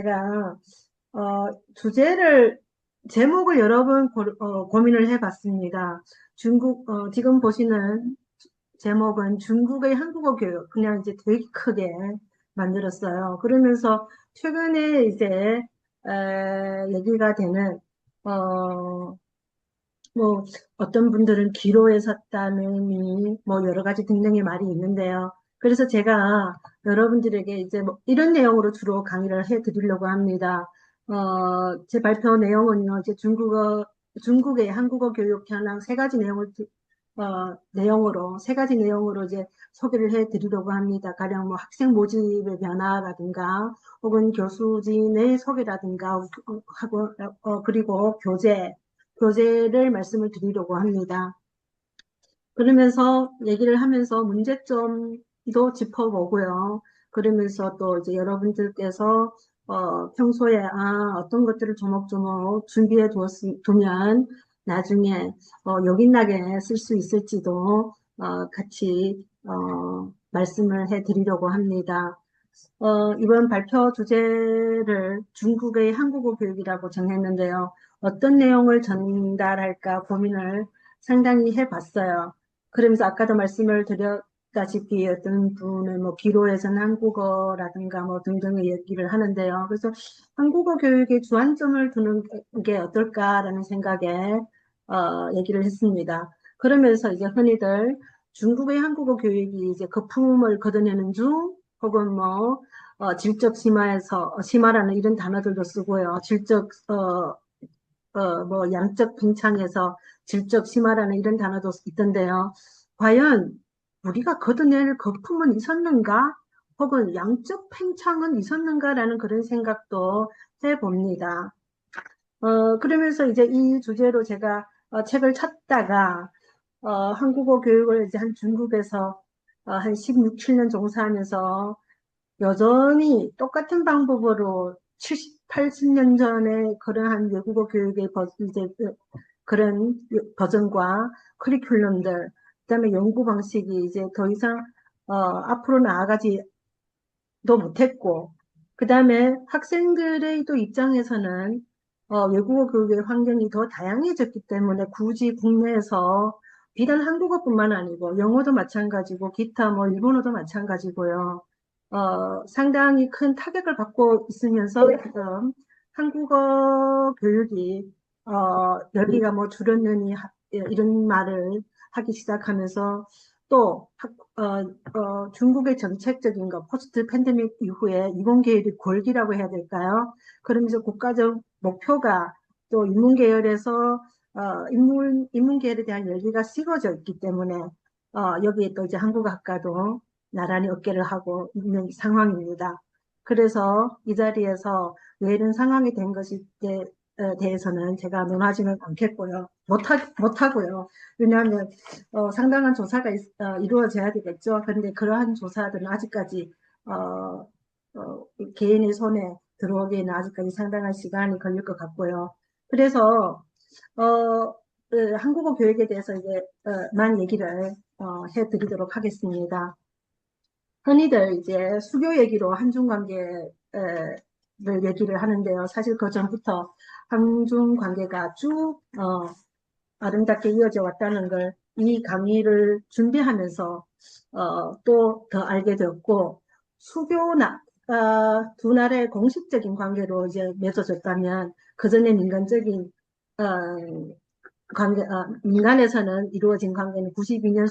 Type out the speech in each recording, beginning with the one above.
제가 주제를 제목을 여러 번 고민을 해봤습니다. 지금 보시는 제목은 중국의 한국어 교육, 그냥 이제 되게 크게 만들었어요. 그러면서 최근에 이제 얘기가 되는 어, 뭐 어떤 분들은 기로에 섰다느니 뭐 여러 가지 등등의 말이 있는데요. 그래서 제가 여러분들에게 이제 뭐 이런 내용으로 주로 강의를 해 드리려고 합니다. 제 발표 내용은요, 이제 중국의 한국어 교육 현황 세 가지 내용으로 이제 소개를 해 드리려고 합니다. 가령 뭐 학생 모집의 변화라든가, 혹은 교수진의 소개라든가, 그리고 교재를 말씀을 드리려고 합니다. 그러면서 얘기를 하면서 문제점도 짚어보고요. 그러면서 또 이제 여러분들께서 평소에 어떤 것들을 조목조목 준비해 두면 나중에 요긴하게 쓸 수 있을지도 같이 말씀을 해 드리려고 합니다. 이번 발표 주제를 중국의 한국어 교육이라고 정했는데요. 어떤 내용을 전달할까 고민을 상당히 해봤어요. 그러면서 아까도 말씀을 드렸다시피 어떤 분은 뭐 기로에서는 한국어라든가 뭐 등등의 얘기를 하는데요. 그래서 한국어 교육에 주안점을 두는 게 어떨까라는 생각에 얘기를 했습니다. 그러면서 이제 흔히들 중국의 한국어 교육이 이제 거품을 걷어내는 중, 혹은 뭐 질적 심화에서 심화라는 이런 단어들도 쓰고요. 뭐 양적 팽창에서 질적 심화라는 이런 단어도 있던데요. 과연 우리가 걷어낼 거품은 있었는가? 혹은 양적 팽창은 있었는가라는 그런 생각도 해봅니다. 그러면서 이제 이 주제로 제가 책을 찾다가 한국어 교육을 이제 한 중국에서 한 16, 7년 종사하면서 여전히 똑같은 방법으로 70, 80년 전에 그러한 외국어 교육의 이제 그런 버전과 커리큘럼들, 그다음에 연구 방식이 이제 더 이상 앞으로 나아가지도 못했고, 그다음에 학생들의 또 입장에서는 외국어 교육의 환경이 더 다양해졌기 때문에 굳이 국내에서 비단 한국어뿐만 아니고 영어도 마찬가지고 기타 뭐 일본어도 마찬가지고요. 상당히 큰 타격을 받고 있으면서 지금 한국어 교육이 열기가 뭐 줄었느니 이런 말을 하기 시작하면서 또 중국의 정책적인 거 포스트 팬데믹 이후에 이공계열이 골기라고 해야 될까요? 그러면서 국가적 목표가 또 인문계열에서 인문계열에 대한 열기가 식어져 있기 때문에 여기에 또 이제 한국학과도 나란히 어깨를 하고 있는 상황입니다. 그래서 이 자리에서 왜 이런 상황이 된 것에 대해서는 제가 논하지는 않겠고요. 못하고요. 왜냐하면 상당한 조사가 이루어져야 되겠죠. 그런데 그러한 조사들은 아직까지 어, 개인의 손에 들어오기에는 아직까지 상당한 시간이 걸릴 것 같고요. 그래서 한국어 교육에 대해서 이제 만 얘기를 해드리도록 하겠습니다. 흔히들 이제 수교 얘기로 한중 관계를 얘기를 하는데요. 사실 그 전부터 한중 관계가 쭉 아름답게 이어져 왔다는 걸 이 강의를 준비하면서 또 더 알게 되었고, 수교나 두 나라의 공식적인 관계로 이제 맺어졌다면 그 전에 민간적인 어, 민간에서는 이루어진 관계는 92년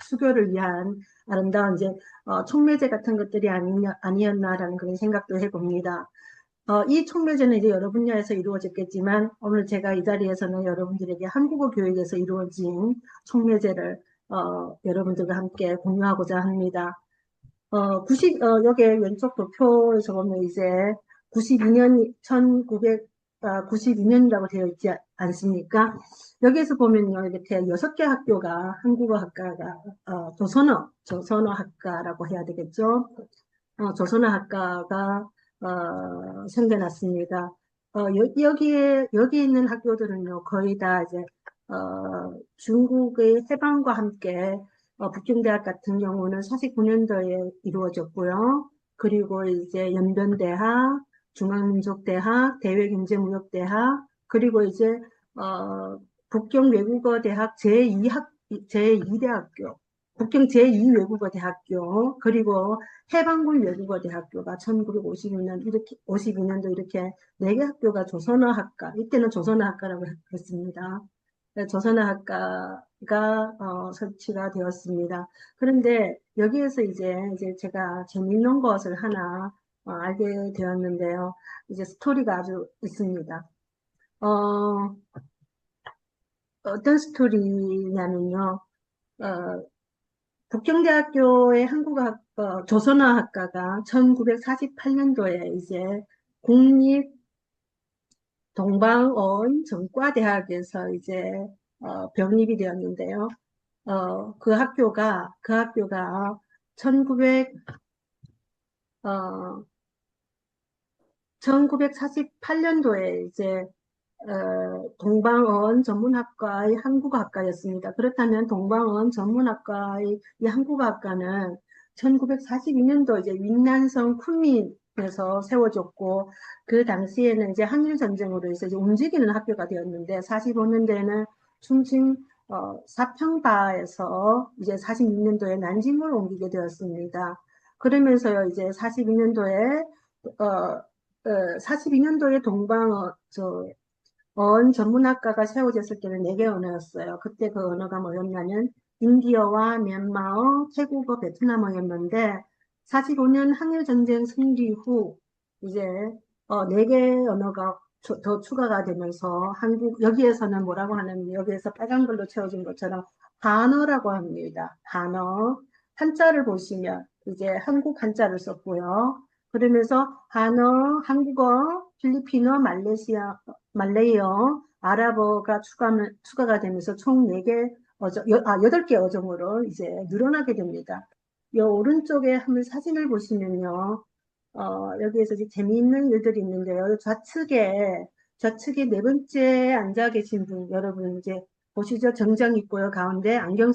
수교를 위한 아름다운 이제 촉매제 같은 것들이 아니었나라는 그런 생각도 해봅니다. 이 촉매제는 이제 여러 분야에서 이루어졌겠지만 오늘 제가 이 자리에서는 여러분들에게 한국어 교육에서 이루어진 촉매제를 여러분들과 함께 공유하고자 합니다. 여기 왼쪽 도표에서 보면 이제 92년, 1992년이라고 되어 있지 않습니까? 여기에서 보면요, 이렇게 6개 학교가 한국어 학과가, 조선어 학과라고 해야 되겠죠? 조선어 학과가, 생겨났습니다. 여기 있는 학교들은요, 거의 다 이제, 중국의 해방과 함께 북경대학 같은 경우는 49년도에 이루어졌고요. 그리고 이제 연변대학, 중앙민족대학, 대외경제무역대학, 그리고 이제 북경외국어대학 제2대학교, 북경 제2외국어대학교, 그리고 해방군 외국어대학교가 1952년 이렇게 52년도 이렇게 네 개 학교가 조선어학과, 이때는 조선어학과라고 했습니다. 네, 조선어학과가 설치가 되었습니다. 그런데 여기에서 이제 제가 재밌는 것을 하나 알게 되었는데요. 이제 스토리가 아주 있습니다. 어, 어떤 스토리냐면요. 어, 북경대학교의 조선어학과가 1948년도에 이제 국립동방어원 전과대학에서 이제 병립이 되었는데요. 그 학교가 1900, 어, 1948년도에 이제 동방어원 전문학과의 한국어학과였습니다. 그렇다면 동방어원 전문학과의 이 한국어학과는 1942년도 이제 윈난성 쿤민에서 세워졌고, 그 당시에는 이제 한일전쟁으로 해서 이제 움직이는 학교가 되었는데, 45년도에는 충칭 사평바에서 이제 46년도에 난징으로 옮기게 되었습니다. 그러면서요, 이제 42년도에 42년도에 어원 전문학과가 세워졌을 때는 네 개 언어였어요. 그때 그 언어가 뭐였냐면 인디어와 미얀마어, 태국어, 베트남어였는데 45년 한일전쟁 승리 후 이제 네 개 언어가 더 추가가 되면서 여기에서는 뭐라고 하냐면 여기에서 빨간 글로 채워진 것처럼 한어라고 합니다. 한어. 한자를 보시면 이제 한국 한자를 썼고요. 그러면서 한어, 한국어, 필리핀어, 말레이어, 아랍어가 추가가 되면서 총 8개 어종으로 이제 늘어나게 됩니다. 이 오른쪽에 한번 사진을 보시면요. 여기에서 이제 재미있는 일들이 있는데요. 좌측에 네 번째 앉아 계신 분, 여러분 이제 보시죠. 정장 있고요. 가운데 안경을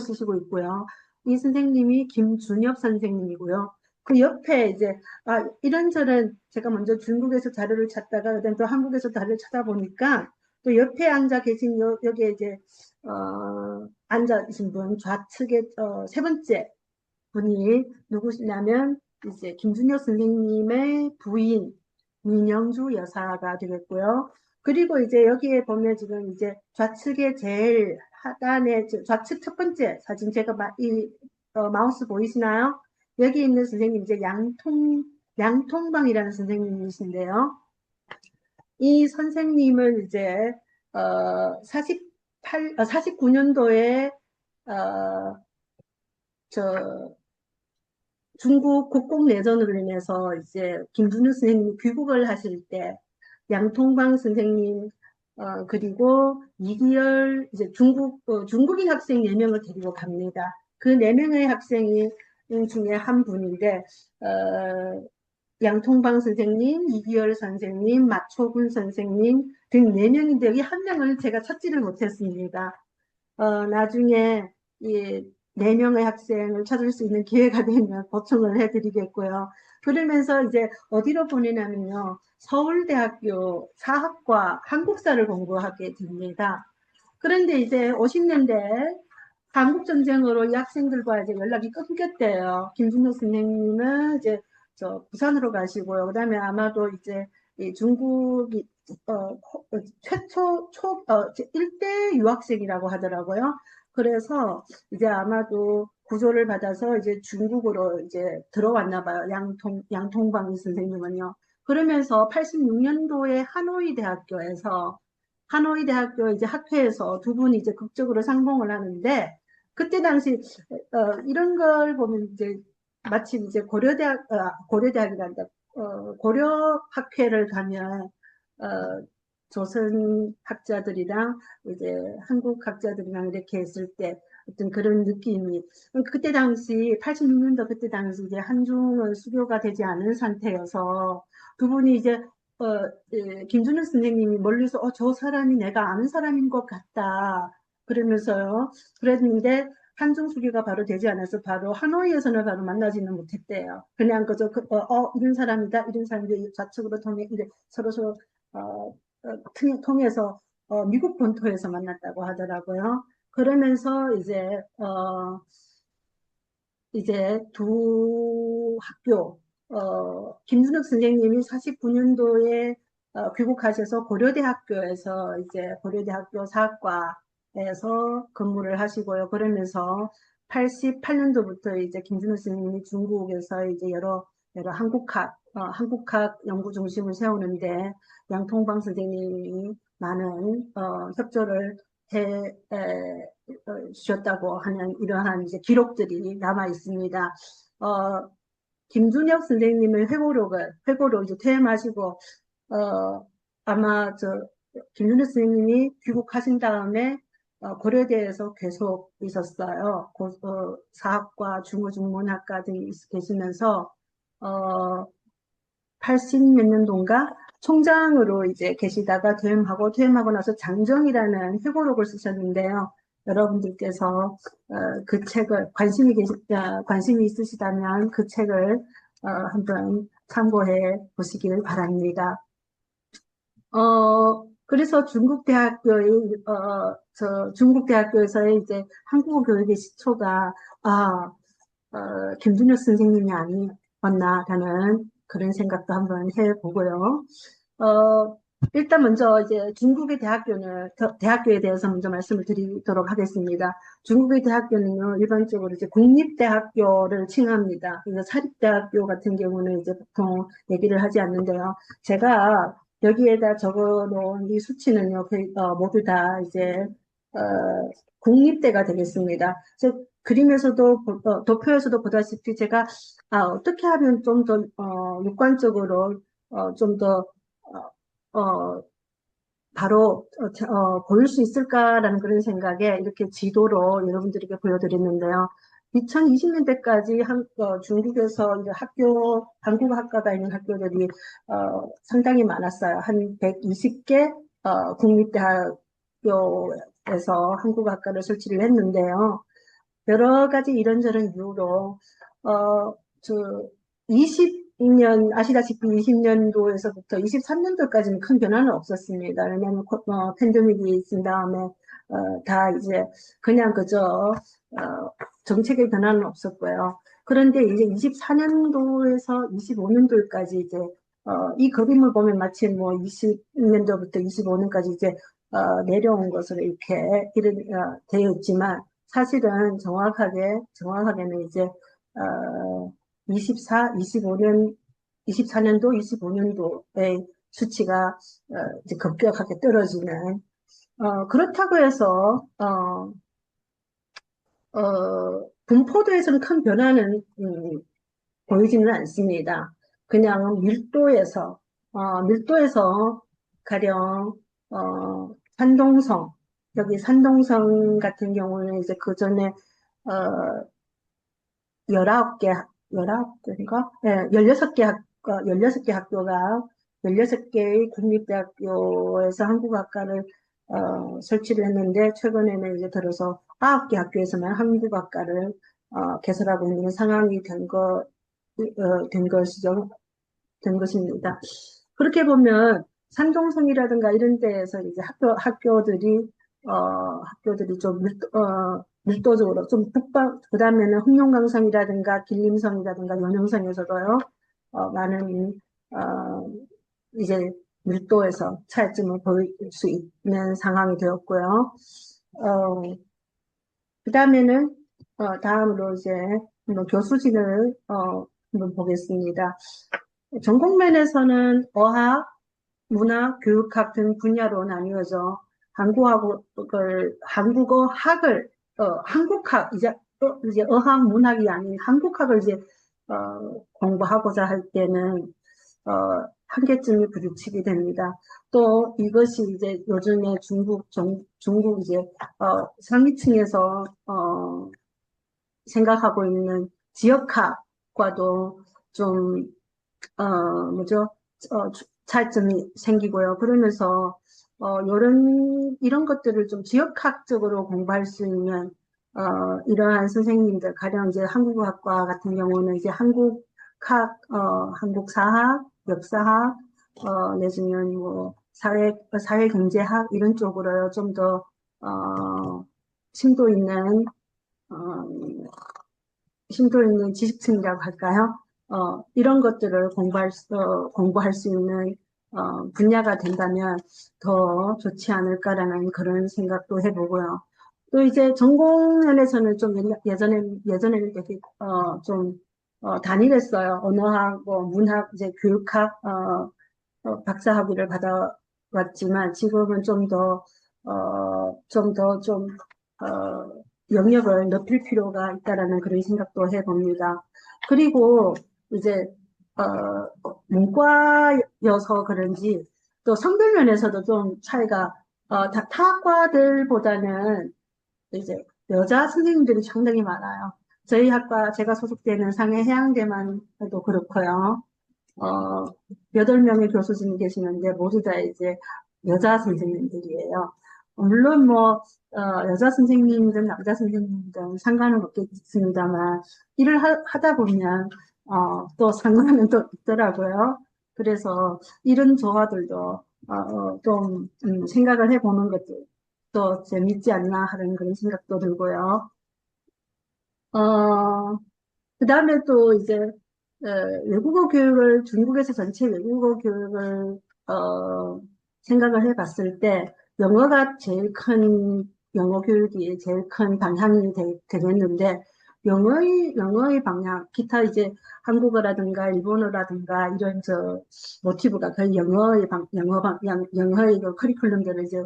쓰시고 있고요. 이 선생님이 김준엽 선생님이고요. 그 옆에 이제 이런저런 제가 먼저 중국에서 자료를 찾다가 그다음 또 한국에서 자료를 찾아보니까 또 옆에 앉아 계신 여기에 이제 앉아 계신 분 좌측에 세 번째 분이 누구시냐면 이제 김준효 선생님의 부인 민영주 여사가 되겠고요. 그리고 이제 여기에 보면 지금 이제 좌측에 제일 하단에 좌측 첫 번째 사진 제가 마우스 보이시나요? 여기 있는 선생님 이제 양통방이라는 선생님이신데요. 이 선생님을 이제 49년도에 저 중국 국공내전으로 인해서 이제 김준우 선생님이 귀국을 하실 때 양통방 선생님 그리고 이기열 이제 중국인 학생 4명을 데리고 갑니다. 그 4명의 학생이 중에 한 분인데 양통방 선생님, 이기열 선생님, 마초군 선생님 등 4명인데 여기 한 명을 제가 찾지를 못했습니다. 나중에 이 4명의 학생을 찾을 수 있는 기회가 되면 보충을 해드리겠고요. 그러면서 이제 어디로 보내냐면요. 서울대학교 사학과 한국사를 공부하게 됩니다. 그런데 이제 50년대 한국전쟁으로 이 학생들과 이제 연락이 끊겼대요. 김준호 선생님은 이제 부산으로 가시고요. 그 다음에 아마도 이제 이 중국이 최초 1대 유학생이라고 하더라고요. 그래서 이제 아마도 구조를 받아서 이제 중국으로 이제 들어왔나 봐요. 양통방 선생님은요. 그러면서 86년도에 하노이 대학교 이제 학회에서 두 분이 이제 극적으로 상봉을 하는데 그때 당시 이런 걸 보면 이제 마침 이제 고려대학이란다. 고려학회를 가면 조선 학자들이랑 이제 한국 학자들이랑 이렇게 했을 때 어떤 그런 느낌이 그때 당시 86년도 그때 당시 이제 한중은 수교가 되지 않은 상태여서 두 분이 이제 김준일 선생님이 멀리서 저 사람이 내가 아는 사람인 것 같다 그러면서요 그랬는데 한중수교가 바로 되지 않아서 바로 하노이에서는 바로 만나지는 못했대요. 그냥 그저 이런 사람이다, 이런 사람들 좌측으로 통해 이제 서로 통해서 미국 본토에서 만났다고 하더라고요. 그러면서 이제 두 학교, 김준혁 선생님이 49년도에 귀국하셔서 고려대학교에서 이제 고려대학교 사학과에서 근무를 하시고요. 그러면서 88년도부터 이제 김준혁 선생님이 중국에서 이제 여러 한국학 연구 중심을 세우는데 양통방 선생님이 많은 협조를 주셨다고 하는 이러한 이제 기록들이 남아 있습니다. 어, 김준혁 선생님의 회고록 이제 퇴임하시고, 아마 김준혁 선생님이 귀국하신 다음에 고려대에서 계속 있었어요. 사학과, 중어중문학과 등이 계시면서, 어, 80 몇 년도인가 총장으로 이제 계시다가 퇴임하고 나서 장정이라는 회고록을 쓰셨는데요. 여러분들께서 그 책을 관심이 있으시다면 그 책을 한번 참고해 보시길 바랍니다. 그래서 중국대학교에서의 이제 한국어 교육의 시초가 김준혁 선생님이 아니었나라는 그런 생각도 한번 해보고요. 어, 일단 먼저 이제 대학교에 대해서 먼저 말씀을 드리도록 하겠습니다. 중국의 대학교는요, 일반적으로 이제 국립대학교를 칭합니다. 그래서 사립대학교 같은 경우는 이제 보통 얘기를 하지 않는데요. 제가 여기에다 적어 놓은 이 수치는요, 모두 다 이제, 어, 국립대가 되겠습니다. 즉, 그림에서도, 도표에서도 보다시피 제가, 어떻게 하면 좀 더, 육관적으로, 좀 더, 바로, 보일 수 있을까라는 그런 생각에 이렇게 지도로 여러분들에게 보여드렸는데요. 2020년대까지 중국에서 이제 한국 학과가 있는 학교들이, 상당히 많았어요. 한 120개, 국립대학교에서 한국 학과를 설치를 했는데요. 여러 가지 이런저런 이유로, 저, 20년, 아시다시피 20년도에서부터 23년도까지는 큰 변화는 없었습니다. 왜냐하면 팬데믹이 있은 다음에, 다 이제 그냥 그저, 정책의 변화는 없었고요. 그런데 이제 24년도에서 25년도까지 이제, 이 그림을 보면 마치 뭐 20년도부터 25년까지 이제, 내려온 것으로 되어 있지만, 사실은 정확하게는 이제, 25년, 24년도, 25년도의 수치가, 이제 급격하게 떨어지는, 그렇다고 해서, 분포도에서는 큰 변화는, 보이지는 않습니다. 그냥 밀도에서 가령, 산동성, 여기 산동성 같은 경우는 이제 그 전에, 19개, 19개인가? 네, 16개 학교가, 16개의 국립대학교에서 한국학과를, 설치를 했는데, 최근에는 이제 들어서 9개 학교에서만 한국학과를, 개설하고 있는 상황이 된 것입니다. 그렇게 보면 산동성이라든가 이런 데에서 이제 학교들이 좀 밀도적으로 좀 그 다음에는 흑룡강성이라든가 길림성이라든가 연영성에서도요, 많은, 이제 밀도에서 차이점을 보일 수 있는 상황이 되었고요. 그 다음에는, 다음으로 이제 한번 교수진을, 한번 보겠습니다. 전공면에서는 어학, 문학, 교육학 등 분야로 나뉘어져 한국어학을, 한국학, 이제 어학, 문학이 아닌 한국학을 이제, 공부하고자 할 때는, 한계점이 부딪히게 됩니다. 또 이것이 이제 요즘에 중국 이제, 상위층에서, 생각하고 있는 지역학과도 좀, 뭐죠? 차이점이 생기고요. 그러면서, 이런 것들을 좀 지역학적으로 공부할 수 있는, 이러한 선생님들, 가령 이제 한국어학과 같은 경우는 이제 한국사학, 역사학, 내지는 뭐 사회경제학 이런 쪽으로 좀 더, 심도 있는, 어, 심도 있는 지식층이라고 할까요? 이런 것들을 공부할 수 있는, 분야가 된다면 더 좋지 않을까라는 그런 생각도 해보고요. 또 이제 전공면에서는 좀 예전에는 되게, 단일했어요. 언어학, 뭐, 문학, 이제 교육학, 박사 학위를 받아왔지만 지금은 영역을 높일 필요가 있다라는 그런 생각도 해봅니다. 그리고 이제, 문과여서 그런지 또 성별 면에서도 좀 차이가, 타학과들보다는 이제 여자 선생님들이 상당히 많아요. 저희 학과 제가 소속되는 상해해양대만 해도 그렇고요. 어, 8명의 교수진이 계시는데 모두 다 이제 여자 선생님들이에요. 물론 뭐, 여자 선생님이든 남자 선생님이든 상관은 없겠습니다만, 일을 다 보면, 또 상관은 또 있더라고요. 그래서 이런 조화들도, 생각을 해보는 것도 또 재밌지 않나 하는 그런 생각도 들고요. 어, 그 다음에 또 이제 외국어 교육을 중국에서 전체 외국어 교육을 생각을 해봤을 때 영어가 제일 큰 영어 교육이 제일 큰 방향이 되겠는데 영어의 방향 기타 이제 한국어라든가 일본어라든가 이런 저 모티브가 거의 영어의 그 커리큘럼들을 이제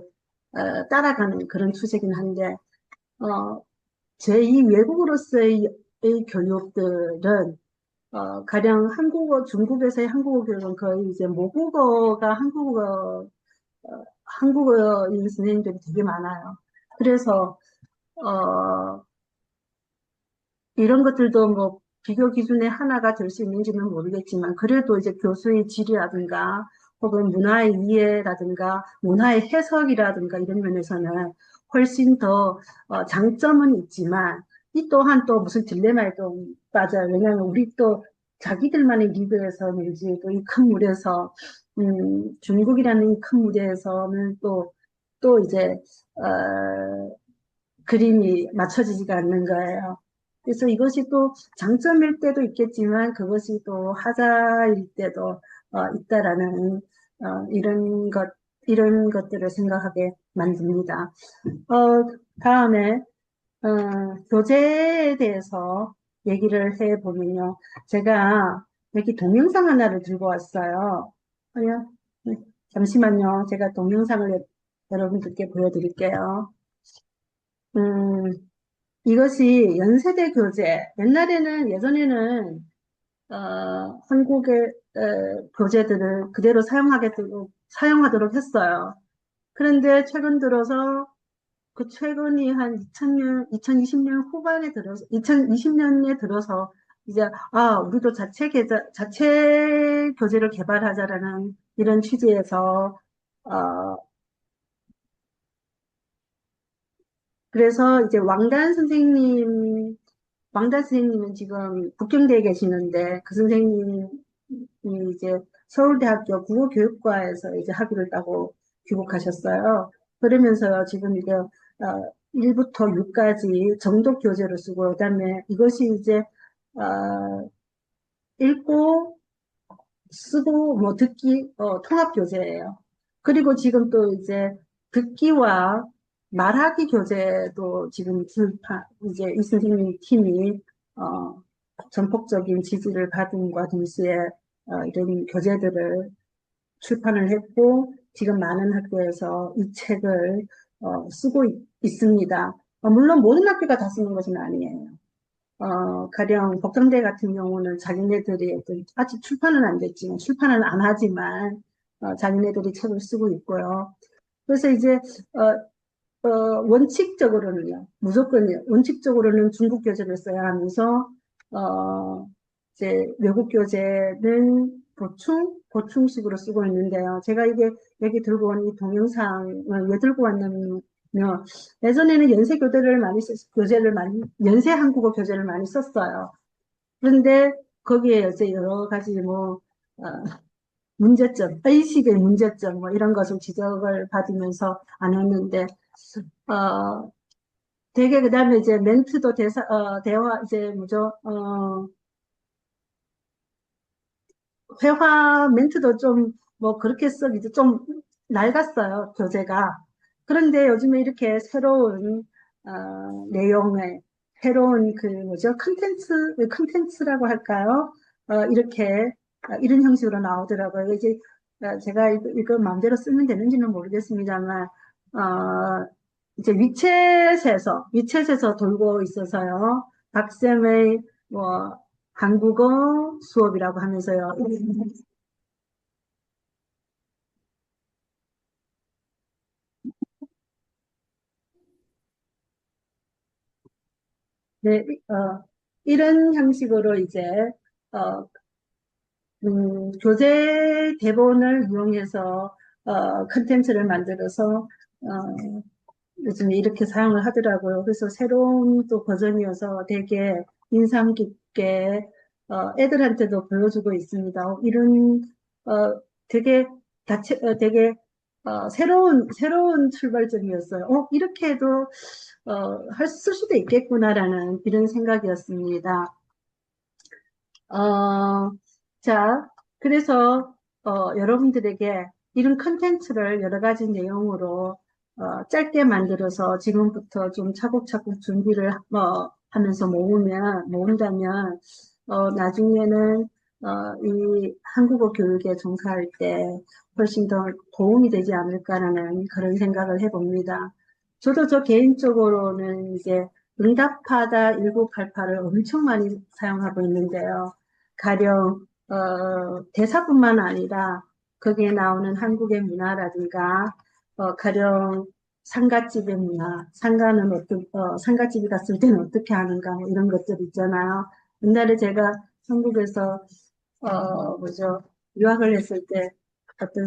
따라가는 그런 추세긴 한데 어, 제2 외국어로서의 교육들은 가령 중국에서의 한국어 교육은 거의 이제 모국어가 한국어인 선생님들이 되게 많아요. 그래서, 어, 이런 것들도 뭐 비교 기준의 하나가 될 수 있는지는 모르겠지만, 그래도 이제 교수의 질이라든가, 혹은 문화의 이해라든가, 문화의 해석이라든가 이런 면에서는 훨씬 더 장점은 있지만, 이 또한 또 무슨 딜레마에 또 빠져요. 왜냐하면 우리 또 자기들만의 리그에서 내지 또 이 큰 물에서, 중국이라는 큰 무대에서는 또 이제, 그림이 맞춰지지가 않는 거예요. 그래서 이것이 또 장점일 때도 있겠지만 그것이 또 하자일 때도 있다라는 이런 것들을 생각하게 만듭니다. 다음에 교재에 대해서 얘기를 해보면요. 제가 여기 동영상 하나를 들고 왔어요. 아니요. 네, 잠시만요. 제가 동영상을 여러분들께 보여드릴게요. 음, 이것이 연세대 교재. 예전에는, 한국의, 교재들을 그대로 사용하도록 했어요. 그런데 최근 들어서, 그 최근이 한 2020년 후반에 들어서, 2020년에 들어서, 이제, 우리도 자체 교재를 개발하자라는 이런 취지에서, 어, 그래서 이제 왕단 선생님은 지금 북경대에 계시는데 그 선생님이 이제 서울대학교 국어교육과에서 이제 학위를 따고 귀국하셨어요. 그러면서 지금 이게 1부터 6까지 정독 교재로 쓰고 그다음에 이것이 이제 어, 읽고 쓰고 뭐 듣기 통합 교재예요. 그리고 지금 또 이제 듣기와 말하기 교재도 지금 이제 이 선생님 팀이 어, 전폭적인 지지를 받음과 동시에 이런 교재들을 출판을 했고 지금 많은 학교에서 이 책을 쓰고 있습니다. 물론 모든 학교가 다 쓰는 것은 아니에요. 가령 법정대 같은 경우는 자기네들이 아직 출판은 안 됐지만, 출판은 안 하지만, 자기네들이 책을 쓰고 있고요. 그래서 이제, 원칙적으로는요, 무조건요, 원칙적으로는 중국 교재를 써야 하면서, 어, 이제 외국 교재는 보충식으로 쓰고 있는데요. 제가 이게 여기 들고 온 이 동영상을 왜 들고 왔냐면, 예전에는 연세 교재를 많이 연세 한국어 교재를 많이 썼어요. 그런데 거기에 이제 여러 가지 어, 문제점, 의식의 문제점, 이런 것을 지적을 받으면서 안 했는데, 어, 되게 그 다음에 이제 멘트도 대화, 이제 회화 멘트도 좀 그렇게 쓰기도 좀 낡았어요, 교재가. 그런데 요즘에 이렇게 새로운 내용의 새로운 컨텐츠라고 할까요? 이렇게 이런 형식으로 나오더라고요. 이제 제가 이거 마음대로 쓰면 되는지는 모르겠습니다만 이제 위챗에서 돌고 있어서요. 박쌤의 뭐 한국어 수업이라고 하면서요. 네, 이런 형식으로 이제, 어, 교재 대본을 이용해서, 컨텐츠를 만들어서, 요즘에 이렇게 사용을 하더라고요. 그래서 새로운 또 버전이어서 되게 인상 깊게, 애들한테도 보여주고 있습니다. 이런, 되게, 되게, 새로운 출발점이었어요. 이렇게 해도, 쓸 수도 있겠구나라는 이런 생각이었습니다. 어, 자, 그래서, 여러분들에게 이런 컨텐츠를 여러 가지 내용으로, 짧게 만들어서 지금부터 좀 차곡차곡 준비를, 하면서 모은다면, 나중에는, 이 한국어 교육에 종사할 때 훨씬 더 도움이 되지 않을까라는 그런 생각을 해봅니다. 저도 저 개인적으로는 이제 응답하다 1988을 엄청 많이 사용하고 있는데요. 가령 대사뿐만 아니라 거기에 나오는 한국의 문화라든가 가령 상갓집의 문화, 상갓집에 갔을 때는 어떻게 하는가 이런 것들 있잖아요. 옛날에 제가 한국에서 유학을 했을 때 어떤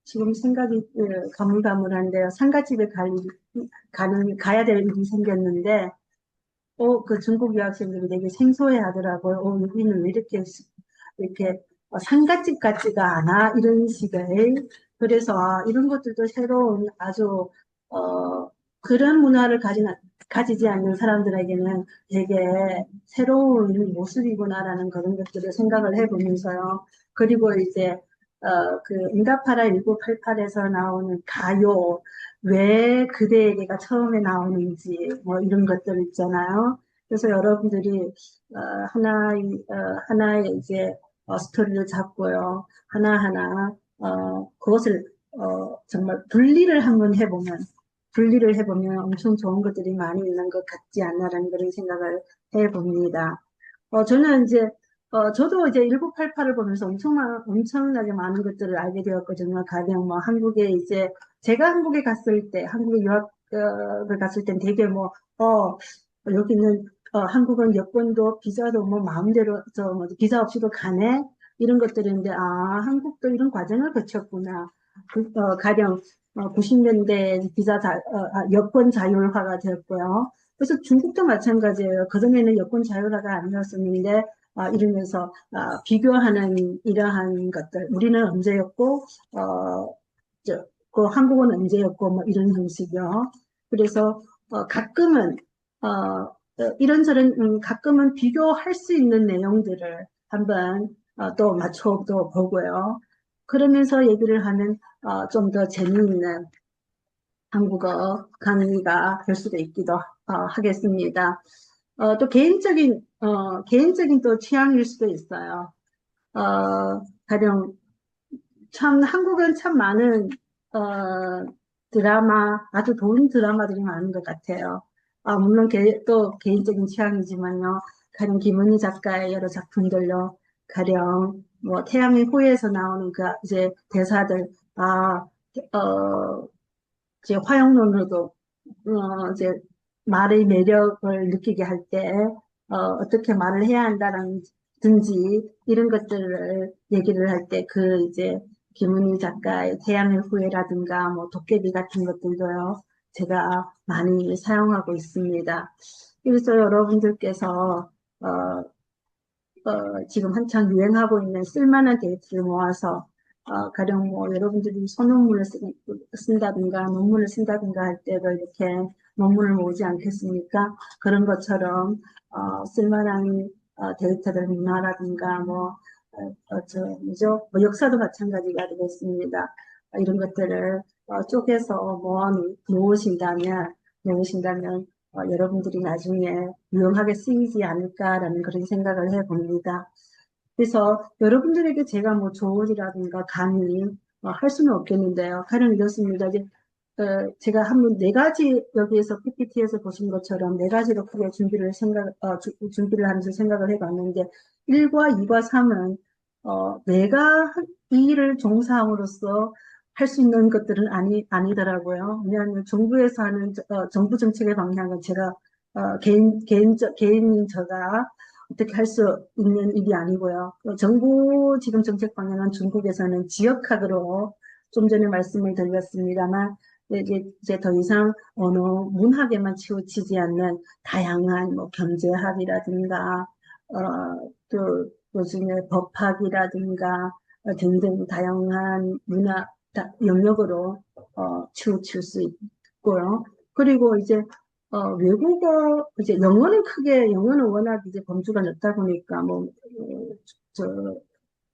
지금 생각이 가물가물한데요. 상갓집에 가야 될 일이 생겼는데 그 중국 유학생들이 되게 생소해 하더라고요. 여기는 왜 이렇게 상갓집 같지가 않아? 이런 식의. 그래서 이런 것들도 새로운 아주, 그런 문화를 가지지 않는 사람들에게는 되게 새로운 모습이구나라는 그런 것들을 생각을 해보면서요. 그리고 이제, 그 응답하라 1988에서 나오는 가요, 왜 그대에게가 처음에 나오는지 이런 것들 있잖아요. 그래서 여러분들이 하나의 이제 스토리를 잡고요. 하나하나 그것을 정말 분리를 해보면 엄청 좋은 것들이 많이 있는 것 같지 않나라는 그런 생각을 해봅니다. 저는 이제, 저도 이제 1988을 보면서 엄청나게 많은 것들을 알게 되었거든요. 가령 한국에 이제, 제가 한국에 갔을 때, 한국에 유학을 갔을 땐 되게 여기는, 한국은 여권도 비자도 마음대로, 비자 없이도 가네? 이런 것들인데, 한국도 이런 과정을 거쳤구나. 가령, 90년대 여권 자율화가 되었고요. 그래서 중국도 마찬가지예요. 그전에는 여권 자유화가 아니었었는데, 이러면서, 비교하는 이러한 것들. 우리는 언제였고, 어, 한국은 언제였고, 이런 형식이요. 그래서, 가끔은, 이런저런, 가끔은 비교할 수 있는 내용들을 한번, 또 맞춰도 보고요. 그러면서 얘기를 하면, 좀 더 재미있는 한국어 강의가 될 수도 있기도 하겠습니다. 또 개인적인 또 취향일 수도 있어요. 가령 한국은 참 많은 아주 좋은 드라마들이 많은 것 같아요. 물론 또 개인적인 취향이지만요. 가령 김은희 작가의 여러 작품들요. 가령 태양의 후예에서 나오는 그 이제 대사들, 어, 이제 화용론으로도 이제 말의 매력을 느끼게 할 때, 어떻게 말을 해야 한다든지, 이런 것들을 얘기를 할 때, 이제, 김은희 작가의 태양의 후예라든가 뭐 도깨비 같은 것들도요. 제가 많이 사용하고 있습니다. 그래서 여러분들께서 지금 한창 유행하고 있는 쓸만한 데이터를 모아서 가령 뭐 여러분들이 소논문을 쓴다든가 논문을 쓴다든가 할 때도 이렇게 논문을 모으지 않겠습니까? 그런 것처럼 쓸만한 데이터들 문화라든가 뭐죠? 뭐 역사도 마찬가지가 되겠습니다. 이런 것들을 쪼개서 놓으신다면 여러분들이 나중에 유용하게 쓰이지 않을까라는 그런 생각을 해봅니다. 그래서 여러분들에게 제가 뭐 조언이라든가 강의 할 수는 없겠는데요. 가령 이렇습니다. 이제 제가 한번 네 가지 여기에서 PPT에서 보신 것처럼 네 가지로 크게 준비를 하면서 생각을 해봤는데 1과 2과 3은 내가 이 일을 종사함으로써 할 수 있는 것들은 아니더라고요. 왜냐하면 정부에서 하는 정부 정책의 방향은 제가 개인인 저가 어떻게 할 수 있는 일이 아니고요. 정부 지금 정책 방향은 중국에서는 지역학으로 좀 전에 말씀을 드렸습니다만 이제 더 이상 언어 문학에만 치우치지 않는 다양한 뭐 경제학이라든가 또 요즘에 법학이라든가 등등 다양한 문화 영역으로 치우칠 수 있고요. 그리고 이제 외국어 이제 영어는 워낙 이제 범주가 넓다 보니까 저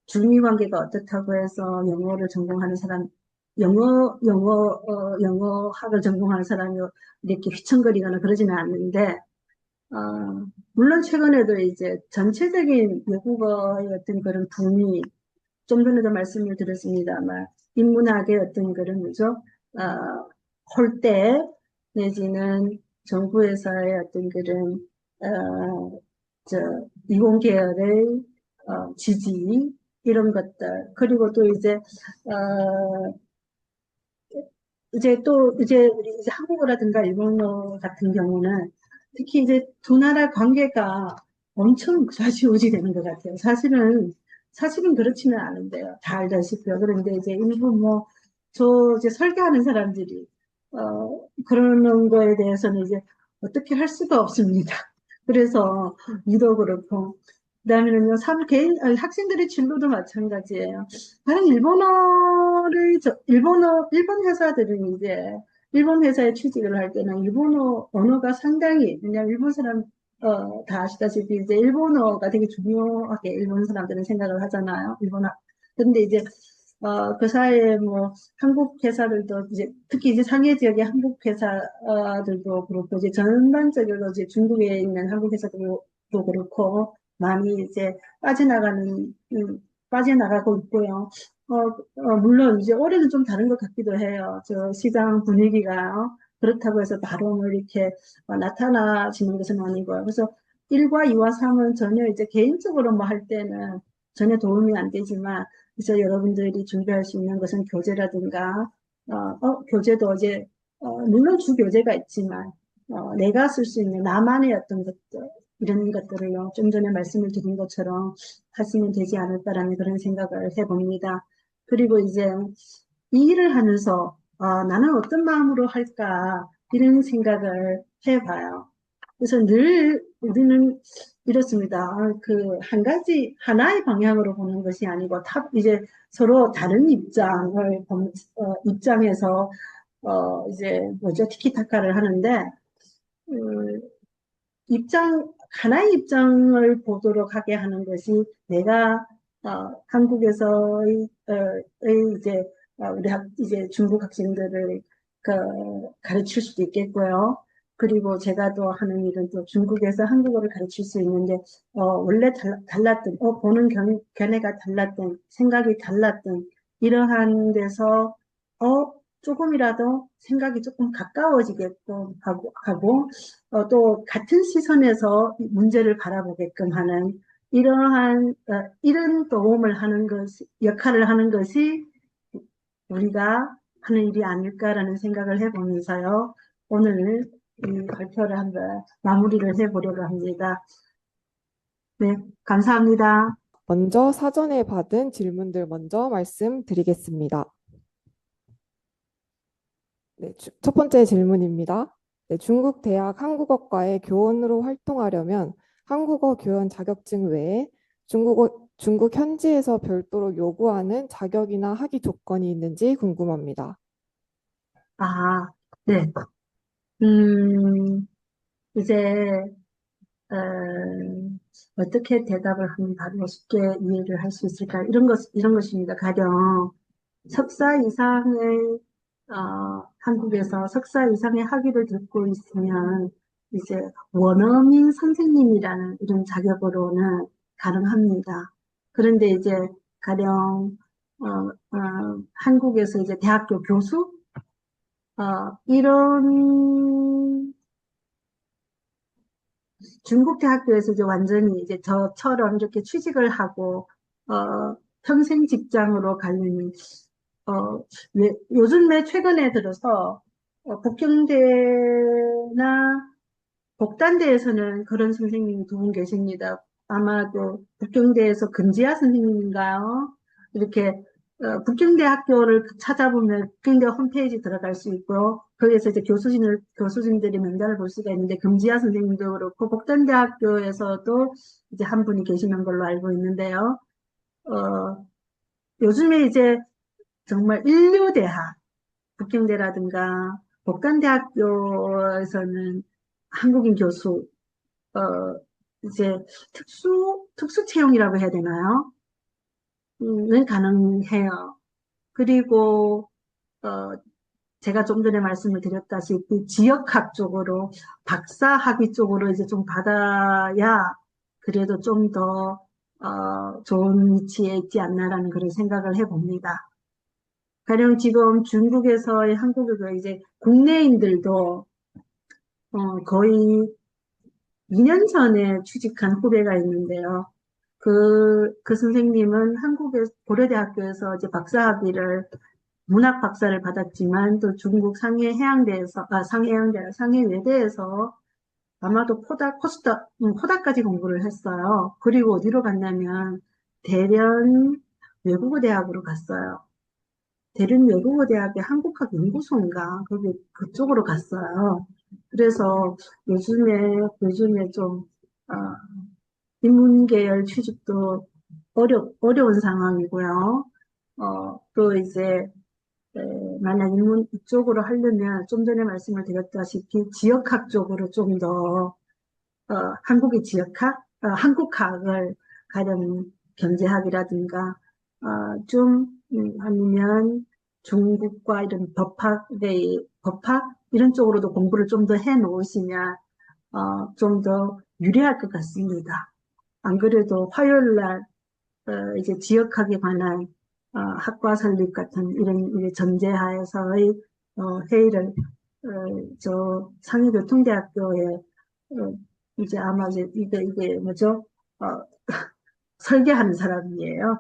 중미 관계가 어떻다고 해서 영어를 전공하는 사람 영어학을 전공하는 사람이 이렇게 휘청거리거나 그러지는 않는데, 물론 최근에도 이제 전체적인 외국어의 어떤 그런 붐이 좀 전에도 말씀을 드렸습니다만, 인문학의 어떤 그런, 뭐죠? 홀대, 내지는 정부에서의 어떤 그런, 어, 저, 이공계열의, 지지, 이런 것들. 그리고 또 이제 우리 이제 한국어라든가 일본어 같은 경우는 특히 이제 두 나라 관계가 엄청 좌지우지 되는 것 같아요. 사실은 그렇지는 않은데요. 다 알다시피요. 그런데 이제 일부 이제 설계하는 사람들이, 그러는 거에 대해서는 이제 어떻게 할 수가 없습니다. 그래서 유도 그렇고, 그다음에는요, 학생들의 진로도 마찬가지예요. 다른 일본 회사들은 이제, 일본 회사에 취직을 할 때는 일본어 언어가 상당히, 왜냐면 일본 사람, 다 아시다시피 이제 일본어가 되게 중요하게 일본 사람들은 생각을 하잖아요. 근데 이제, 그 사이에 한국 회사들도 이제, 특히 이제 상해 지역의 한국 회사들도 그렇고, 이제 전반적으로 이제 중국에 있는 한국 회사들도 그렇고, 많이 이제 빠져나가고 있고요. 물론 이제 올해는 좀 다른 것 같기도 해요. 저 시장 분위기가 그렇다고 해서 바로 이렇게 나타나지는 것은 아니고요. 그래서 1과 2와 3은 전혀 이제 개인적으로 할 때는 전혀 도움이 안 되지만, 그래서 여러분들이 준비할 수 있는 것은 교재라든가, 교재도 이제, 물론 주 교재가 있지만, 내가 쓸 수 있는 나만의 어떤 것들, 이런 것들을요, 좀 전에 말씀을 드린 것처럼 하시면 되지 않을까라는 그런 생각을 해봅니다. 그리고 이제 이 일을 하면서 나는 어떤 마음으로 할까 이런 생각을 해봐요. 그래서 늘 우리는 이렇습니다. 하나의 방향으로 보는 것이 아니고 이제 서로 다른 입장에서 이제 뭐죠? 티키타카를 하는데 음, 하나의 입장을 보도록 하게 하는 것이 내가 한국에서의 이제 이제 중국 학생들을 가르칠 수도 있겠고요. 그리고 제가 또 하는 일은 또 중국에서 한국어를 가르칠 수 있는데 원래 달랐던 보는 견해가 달랐던 생각이 달랐던 이러한 데서 조금이라도 생각이 조금 가까워지게끔 또 같은 시선에서 문제를 바라보게끔 하는 이런 역할을 하는 것이 우리가 하는 일이 아닐까라는 생각을 해보면서요. 오늘 이 발표를 한번 마무리를 해보려고 합니다. 네, 감사합니다. 먼저 사전에 받은 질문들 먼저 말씀드리겠습니다. 네, 첫 번째 질문입니다. 네, 중국 대학 한국어과의 교원으로 활동하려면 한국어 교원 자격증 외에 중국 현지에서 별도로 요구하는 자격이나 학위 조건이 있는지 궁금합니다. 아, 네. 음, 이제, 어, 어떻게 대답을 하면 바로 쉽게 이해를 할 수 있을까? 이런 것입니다. 가령, 석사 이상의, 한국에서 석사 이상의 학위를 듣고 있으면, 이제 원어민 선생님이라는 이런 자격으로는 가능합니다. 그런데 이제 가령, 한국에서 이제 대학교 교수? 이런 중국 대학교에서 이제 완전히 이제 저처럼 이렇게 취직을 하고, 평생 직장으로 가려면, 요즘에 최근에 들어서, 북경대나 복단대에서는 그런 선생님이 두 분 계십니다. 아마도 북경대에서 금지아 선생님인가요? 이렇게 북경대 학교를 찾아보면 북경대 홈페이지 들어갈 수 있고요. 거기에서 이제 교수진들이 면담을 볼 수가 있는데 금지아 선생님도 그렇고 복단대학교에서도 이제 한 분이 계시는 걸로 알고 있는데요. 어, 요즘에 이제 정말 인류대학, 북경대라든가 복단대학교에서는 한국인 교수 어, 이제 특수 채용이라고 해야 되나요? 는 가능해요. 그리고, 어, 제가 좀 전에 말씀을 드렸다시피 지역학 쪽으로, 박사 학위 쪽으로 이제 좀 받아야 그래도 좀 더, 좋은 위치에 있지 않나라는 그런 생각을 해봅니다. 가령 지금 중국에서의 한국에서 이제 국내인들도, 거의 2년 전에 취직한 후배가 있는데요. 그 선생님은 한국의 고려대학교에서 이제 박사학위를 문학 박사를 받았지만 또 중국 상해외대에서 아마도 포닥까지 공부를 했어요. 그리고 어디로 갔냐면 대련 외국어 대학으로 갔어요. 대련 외국어 대학의 한국학 연구소인가 거기 그쪽으로 갔어요. 그래서 요즘에 좀 어, 인문계열 취직도 어려운 상황이고요. 또 이제, 만약 인문 이쪽으로 하려면 좀 전에 말씀을 드렸다시피 지역학 쪽으로 좀 더, 한국의 한국학을 가령 경제학이라든가, 아니면 중국과 이런 법학, 이런 쪽으로도 공부를 좀 더 해 놓으시면, 좀 더 유리할 것 같습니다. 안 그래도 화요일 날 이제 지역학에 관한 학과 설립 같은 이런 이제 전제하에서의 회의를 저 상해교통대학교에 이제 아마 이게 뭐죠? 어, 설계하는 사람이에요.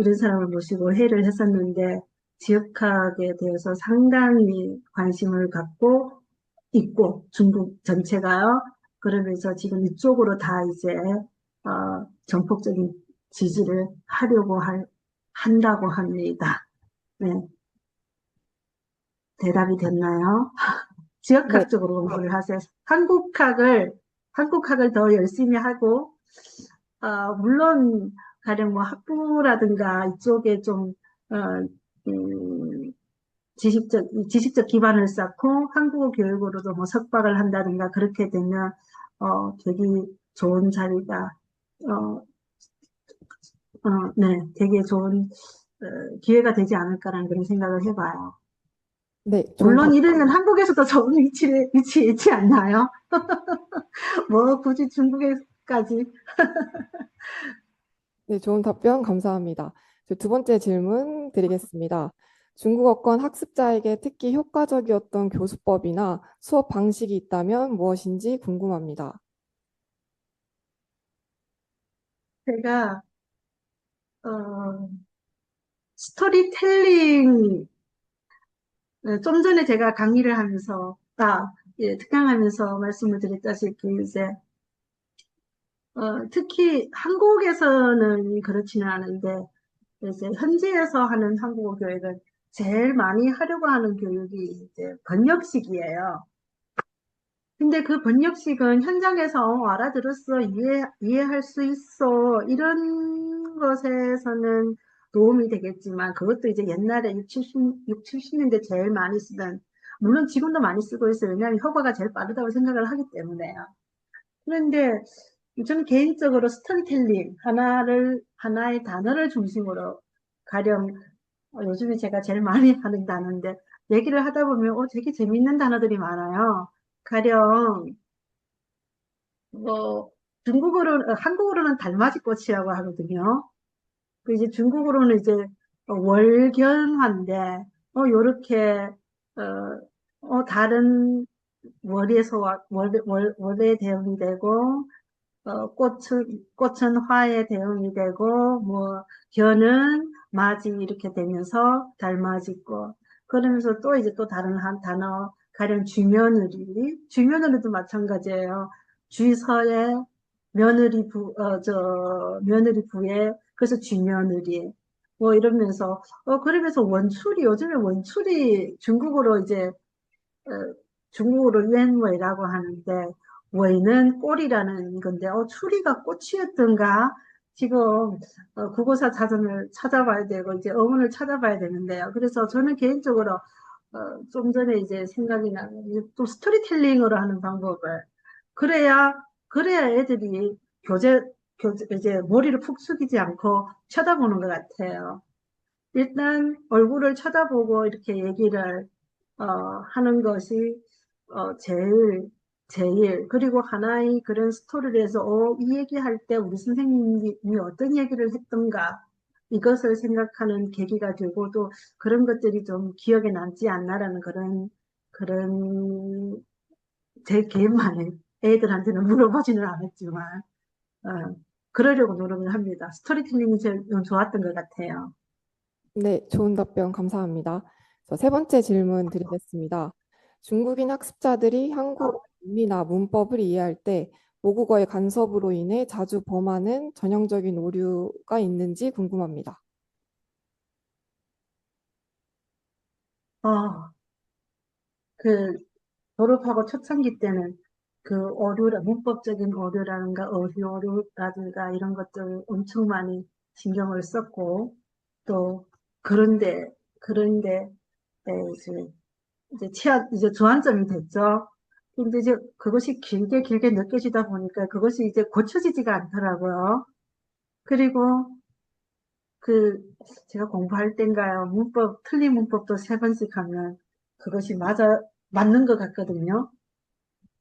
이런 사람을 모시고 회의를 했었는데 지역학에 대해서 상당히 관심을 갖고 있고 중국 전체가요. 그러면서 지금 이쪽으로 다 이제 전폭적인 지지를 한다고 합니다. 네, 대답이 됐나요? 네, 지역학 쪽으로 공부를 하세요. 한국학을 더 열심히 하고, 물론, 가령 뭐 학부라든가 이쪽에 좀, 어, 음, 지식적 기반을 쌓고 한국어 교육으로도 뭐 석박을 한다든가 그렇게 되면, 되게 좋은 자리가, 어, 네, 되게 좋은 기회가 되지 않을까라는 그런 생각을 해봐요. 네, 좋은 물론 답, 이러면 한국에서도 좋은 위치에 있지 않나요? 뭐 굳이 중국에까지. 네, 좋은 답변 감사합니다. 두 번째 질문 드리겠습니다. 중국어권 학습자에게 특히 효과적이었던 교수법이나 수업 방식이 있다면 무엇인지 궁금합니다. 제가 어, 스토리텔링 좀 전에 제가 강의를 하면서 예, 특강하면서 말씀을 드렸다시피 이제 특히 한국에서는 그렇지는 않은데, 이제 현지에서 하는 한국어 교육은 제일 많이 하려고 하는 교육이 이제 번역식이에요. 근데 그 번역식은 현장에서 알아들었어, 이해할 수 있어, 이런 것에서는 도움이 되겠지만, 그것도 이제 옛날에 6, 70년대 제일 많이 쓰던, 물론 지금도 많이 쓰고 있어요. 왜냐하면 효과가 제일 빠르다고 생각을 하기 때문에요. 그런데 저는 개인적으로 스토리텔링, 하나의 단어를 중심으로 가령, 요즘에 제가 제일 많이 하는 단어인데, 얘기를 하다 보면, 되게 재밌는 단어들이 많아요. 가령, 뭐, 한국어로는 달맞이꽃이라고 하거든요. 그 이제 중국어로는 이제 월견화인데, 요렇게, 다른 월에서, 월에 대응이 되고, 꽃은 화에 대응이 되고, 뭐, 겨는 맞이 이렇게 되면서 달맞이꽃. 그러면서 또 이제 또 다른 한 단어, 가령 주며느리도 마찬가지예요. 주서에 며느리 부에, 그래서 주며느리. 뭐 이러면서, 그러면서 요즘에 원출이 중국어로 이제 어, 중국어로 유엔웨이라고 하는데, 웨이는 꼴이라는 건데, 추리가 꽃이었던가? 지금, 국어사 자전을 찾아봐야 되고, 이제 어문을 찾아봐야 되는데요. 그래서 저는 개인적으로, 좀 전에 이제 생각이 나는, 이제 또 스토리텔링으로 하는 방법을, 그래야, 그래야 애들이 이제 머리를 푹 숙이지 않고 쳐다보는 것 같아요. 일단 얼굴을 쳐다보고 이렇게 얘기를 하는 것이 제일 그리고 하나의 그런 스토리를 해서 이 얘기할 때 우리 선생님이 어떤 얘기를 했던가 이것을 생각하는 계기가 되고 또 그런 것들이 좀 기억에 남지 않나라는 그런 제 개인만의 애들한테는 물어보지는 않았지만 그러려고 노력을 합니다. 스토리텔링이 제일 좋았던 것 같아요. 네, 좋은 답변 감사합니다. 세 번째 질문 드리겠습니다. 중국인 학습자들이 한국어 의미나 문법을 이해할 때 모국어의 간섭으로 인해 자주 범하는 전형적인 오류가 있는지 궁금합니다. 어, 그 졸업하고 초창기 때는 그 문법적인 오류라든가 어휘 오류라든가 이런 것들 엄청 많이 신경을 썼고, 또, 그런데, 이제 주안점이 됐죠. 근데 이제 그것이 길게 느껴지다 보니까 그것이 이제 고쳐지지가 않더라고요. 그리고 그, 제가 공부할 땐가요, 틀린 문법도 세 번씩 하면 그것이 맞는 것 같거든요.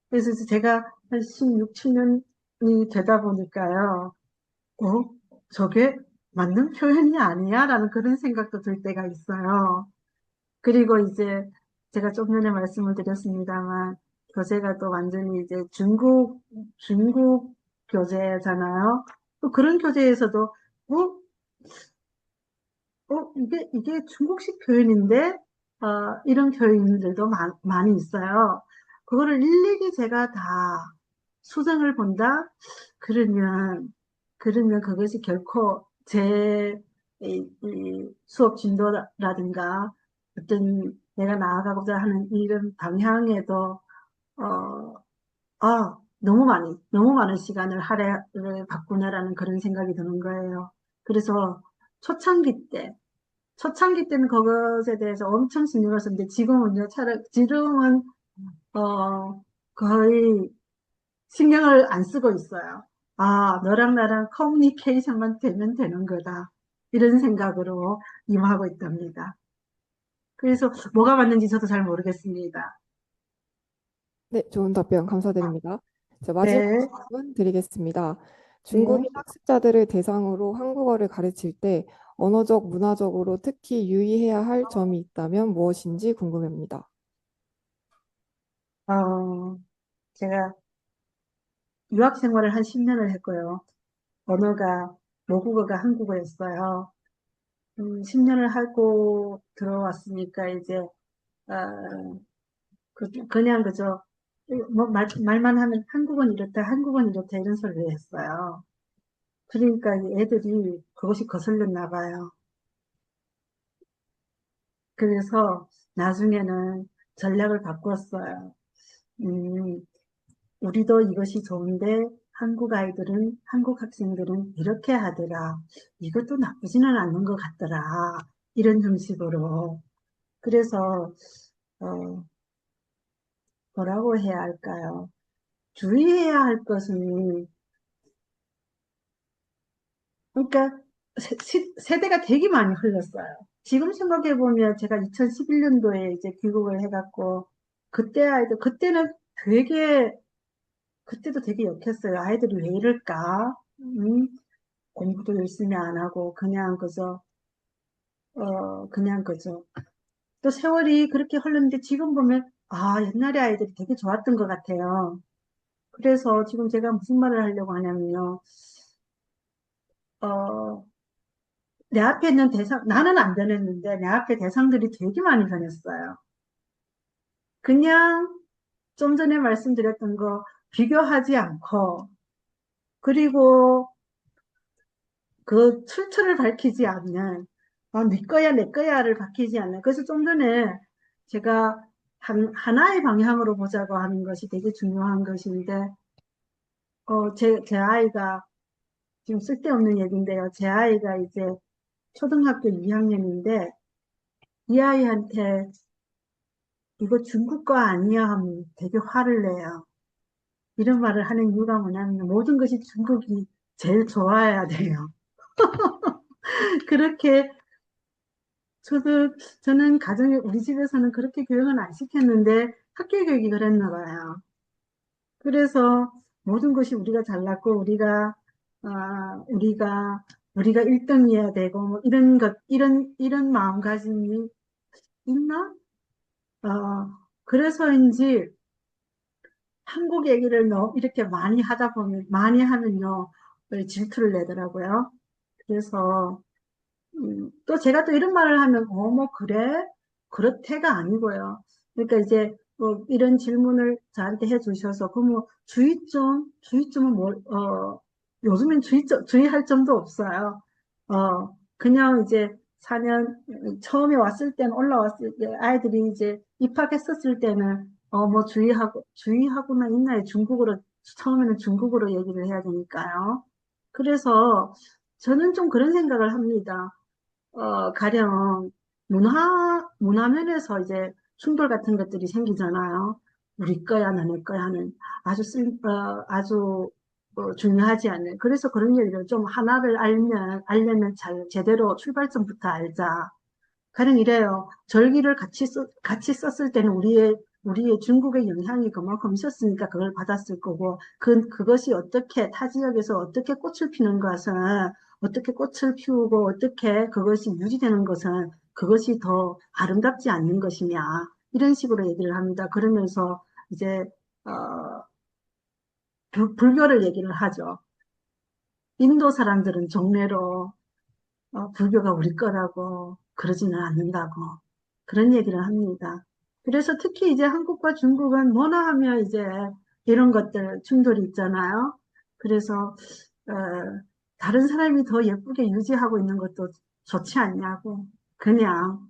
그래서 이제 제가 한 16, 7년이 되다 보니까요, 어, 저게 맞는 표현이 아니야? 라는 그런 생각도 들 때가 있어요. 그리고 이제 제가 좀 전에 말씀을 드렸습니다만, 교재가 또 완전히 이제 중국 교재잖아요. 또 그런 교재에서도, 어, 이게 중국식 표현인데, 이런 표현들도 많이 있어요. 그거를 일일이 제가 다 수정을 본다? 그러면, 그러면 그것이 결코 이 수업 진도라든가 어떤 내가 나아가고자 하는 이런 방향에도, 어, 너무 많은 시간을 할애를 받구나라는 그런 생각이 드는 거예요. 그래서 초창기 때, 초창기 때는 그것에 대해서 엄청 신경을 썼는데 지금은 거의 신경을 안 쓰고 있어요. 너랑 나랑 커뮤니케이션만 되면 되는 거다. 이런 생각으로 임하고 있답니다. 그래서 뭐가 맞는지 저도 잘 모르겠습니다. 네, 좋은 답변 감사드립니다. 마지막 네, 질문 드리겠습니다. 네. 중국인 학습자들을 대상으로 한국어를 가르칠 때 언어적, 문화적으로 특히 유의해야 할 점이 있다면 무엇인지 궁금합니다. 어, 제가 유학 생활을 한 10년을 했고요. 언어가, 모국어가 한국어였어요. 10년을 하고 들어왔으니까 이제, 어, 그냥 그죠. 뭐 말만 하면 한국은 이렇다, 한국은 이렇다 이런 소리를 했어요. 그러니까 이 애들이 그것이 거슬렸나 봐요. 그래서 나중에는 전략을 바꿨어요. 음, 우리도 이것이 좋은데 한국 학생들은 이렇게 하더라. 이것도 나쁘지는 않는 것 같더라. 이런 형식으로. 그래서, 어, 뭐라고 해야 할까요? 주의해야 할 것은, 그러니까 세대가 되게 많이 흘렀어요. 지금 생각해보면 제가 2011년도에 이제 귀국을 해갖고, 그때 아이들, 되게, 그때도 되게 역했어요. 아이들이 왜 이럴까? 공부도 열심히 안 하고, 그냥 그저. 또 세월이 그렇게 흘렀는데 지금 보면, 아, 옛날에 아이들이 되게 좋았던 것 같아요. 그래서 지금 제가 무슨 말을 하려고 하냐면요. 어, 내 앞에 있는 나는 안 변했는데 내 앞에 대상들이 되게 많이 변했어요. 그냥 좀 전에 말씀드렸던 거 비교하지 않고, 그리고 그 출처를 밝히지 않는, 네 거야, 내 거야를 밝히지 않는. 그래서 좀 전에 제가 하나의 방향으로 보자고 하는 것이 되게 중요한 것인데, 제 아이가, 지금 쓸데없는 얘기인데요. 제 아이가 이제 초등학교 2학년인데, 이 아이한테 이거 중국 거 아니야 하면 되게 화를 내요. 이런 말을 하는 이유가 뭐냐면 모든 것이 중국이 제일 좋아야 돼요. 그렇게 저는 가정에 우리 집에서는 그렇게 교육은 안 시켰는데 학교 교육이 그랬나 봐요. 그래서 모든 것이 우리가 잘났고 우리가 우리가 1등이어야 되고 뭐 이런 마음가짐이 있나? 그래서인지 한국 얘기를 이렇게 많이 하면요, 질투를 내더라고요. 그래서, 또 제가 또 이런 말을 하면, 뭐, 그래? 그렇대가 아니고요. 그러니까 이제, 뭐, 이런 질문을 저한테 해 주셔서, 그 뭐, 주의점은 요즘엔 주의할 점도 없어요. 그냥 이제 4년, 처음에 왔을 때는, 올라왔을 때, 아이들이 이제 입학했었을 때는, 뭐, 주의하고만 있나요? 처음에는 중국어로 얘기를 해야 되니까요. 그래서, 저는 좀 그런 생각을 합니다. 가령 문화 면에서 이제 충돌 같은 것들이 생기잖아요. 우리 거야, 너네 거야 하는 아주 중요하지 않는. 그래서 그런 얘기를 좀 하나를 알려면 제대로 출발점부터 알자. 가령 이래요. 절기를 같이 썼을 때는 우리의 중국의 영향이 그만큼 있었으니까 그걸 받았을 거고, 그것이 타 지역에서 어떻게 꽃을 피는 것은, 어떻게 꽃을 피우고, 어떻게 그것이 유지되는 것은, 그것이 더 아름답지 않는 것이냐. 이런 식으로 얘기를 합니다. 그러면서 이제, 어, 불교를 얘기를 하죠. 인도 사람들은 정례로 불교가 우리 거라고 그러지는 않는다고 그런 얘기를 합니다. 그래서 특히 이제 한국과 중국은 뭐나 하면 이제 이런 것들 충돌이 있잖아요. 그래서 어, 다른 사람이 더 예쁘게 유지하고 있는 것도 좋지 않냐고 그냥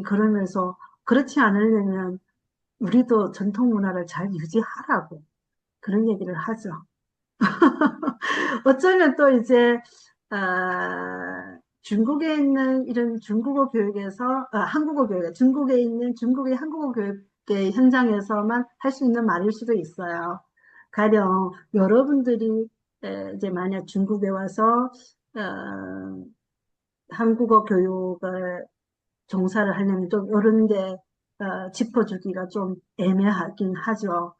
그러면서 그렇지 않으려면 우리도 전통 문화를 잘 유지하라고 그런 얘기를 하죠. 어쩌면 또 이제 중국에 있는 이런 중국어 교육에서 한국어 교육, 중국에 있는 중국의 한국어 교육의 현장에서만 할 수 있는 말일 수도 있어요. 가령 여러분들이 이제 만약 중국에 와서 한국어 교육을 종사를 하려면 좀 이런 데 짚어주기가 좀 애매하긴 하죠.